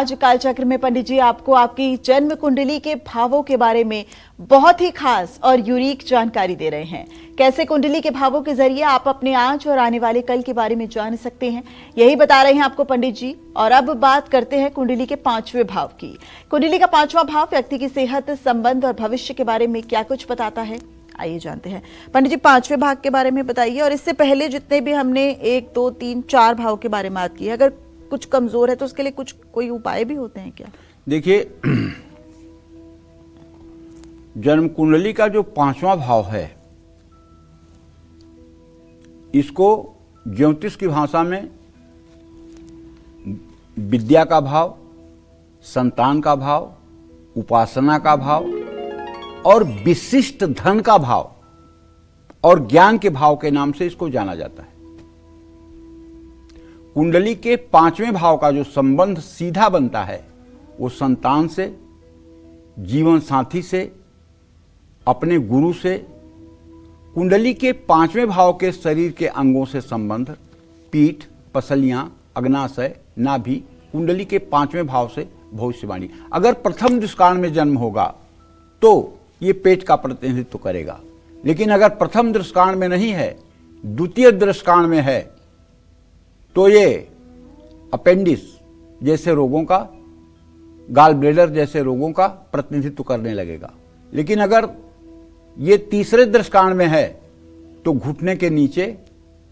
आज कालचक्र में पंडित जी आपको आपकी जन्म कुंडली के भावों के बारे में बहुत ही खास और यूनिक जानकारी दे रहे हैं। कैसे कुंडली के भावों के जरिए आप अपने आज और आने वाले कल के बारे में जान सकते हैं, यही बता रहे हैं आपको पंडित जी। और अब बात करते हैं कुंडली के 5वें भाव की। कुंडली का 5वां भाव व्यक्ति की सेहत, संबंध और भविष्य के बारे में क्या कुछ बताता है, आइए जानते हैं। पंडित जी 5वें भाव के बारे में बताइए। और इससे पहले जितने भी हमने 1, 2, 3, 4 भाव के बारे में बात की, अगर कुछ कमजोर है तो उसके लिए कुछ कोई उपाय भी होते हैं क्या? देखिए, जन्म कुंडली का जो 5वां भाव है, इसको ज्योतिष की भाषा में विद्या का भाव, संतान का भाव, उपासना का भाव और विशिष्ट धन का भाव और ज्ञान के भाव के नाम से इसको जाना जाता है। कुंडली के 5वें भाव का जो संबंध सीधा बनता है वो संतान से, जीवन साथी से, अपने गुरु से। कुंडली के 5वें भाव के शरीर के अंगों से संबंध पीठ, पसलियां, अग्नाशय, नाभि, कुंडली के 5वें भाव से भविष्यवाणी। अगर प्रथम दृष्कांड में जन्म होगा तो ये पेट का प्रतिनिधित्व करेगा, लेकिन अगर प्रथम दृष्कांड में नहीं है, द्वितीय दृष्कांड में है, तो ये अपेंडिस जैसे रोगों का, गाल ब्लेडर जैसे रोगों का प्रतिनिधित्व करने लगेगा। लेकिन अगर ये तीसरे दृष्कांड में है तो घुटने के नीचे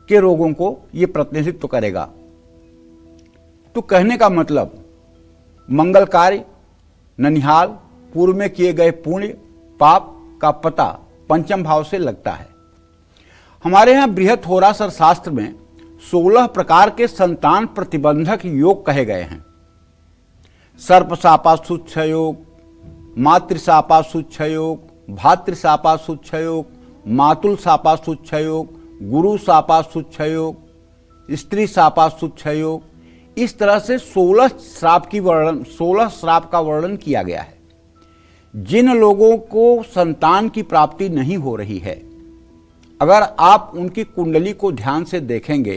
के रोगों को ये प्रतिनिधित्व करेगा। तो कहने का मतलब, मंगल कार्य, ननिहाल, पूर्व में किए गए पुण्य पाप का पता 5म भाव से लगता है। हमारे यहां बृहत होरासर शास्त्र में 16 प्रकार के संतान प्रतिबंधक योग कहे गए हैं। सर्पशापा सुच्छ योग, मातृशापा सुच्छ योग, भातृशापा सुच्छ योग, मातुल शापा सुच्छ योग, गुरु शापा सुच्छ योग, स्त्री शापा सुच्छ योग। इस तरह से 16 श्राप का वर्णन किया गया है। जिन लोगों को संतान की प्राप्ति नहीं हो रही है, अगर आप उनकी कुंडली को ध्यान से देखेंगे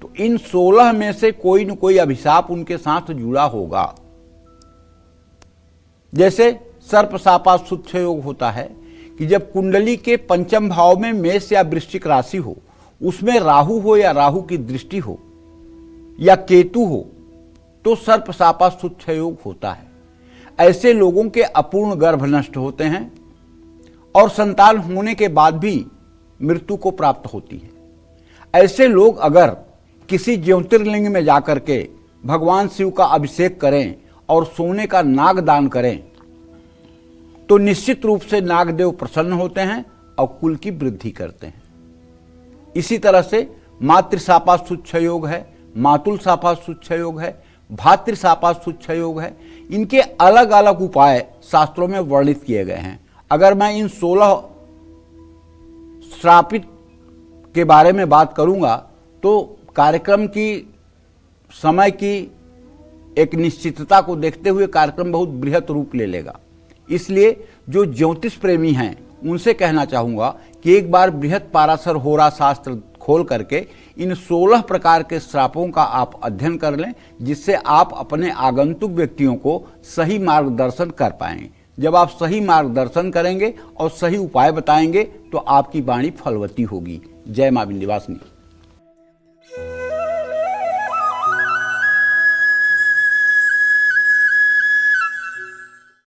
तो इन 16 में से कोई न कोई अभिशाप उनके साथ जुड़ा होगा। जैसे सर्पशापा सुच्छ योग होता है कि जब कुंडली के 5म भाव में मेष या वृश्चिक राशि हो, उसमें राहु हो या राहु की दृष्टि हो या केतु हो, तो सर्पशापा सुच्छ योग होता है। ऐसे लोगों के अपूर्ण गर्भ नष्ट होते हैं और संतान होने के बाद भी मृत्यु को प्राप्त होती है। ऐसे लोग अगर किसी ज्योतिर्लिंग में जाकर के भगवान शिव का अभिषेक करें और सोने का नाग दान करें तो निश्चित रूप से नागदेव प्रसन्न होते हैं और कुल की वृद्धि करते हैं। इसी तरह से मातृशापा सुच्छ योग है, मातुल शापा सुच्छ योग है, भातृशापा सुच्छ योग है। इनके अलग अलग उपाय शास्त्रों में वर्णित किए गए हैं। अगर मैं इन 16 श्रापित के बारे में बात करूंगा तो कार्यक्रम की समय की एक निश्चितता को देखते हुए कार्यक्रम बहुत बृहत रूप ले लेगा। इसलिए जो ज्योतिष प्रेमी हैं उनसे कहना चाहूंगा कि एक बार बृहत पाराशर होरा शास्त्र खोल करके इन 16 प्रकार के श्रापों का आप अध्ययन कर लें, जिससे आप अपने आगंतुक व्यक्तियों को सही मार्गदर्शन कर पाएंगे। जब आप सही मार्गदर्शन करेंगे और सही उपाय बताएंगे तो आपकी वाणी फलवती होगी। जय मां विंध्यवासिनी।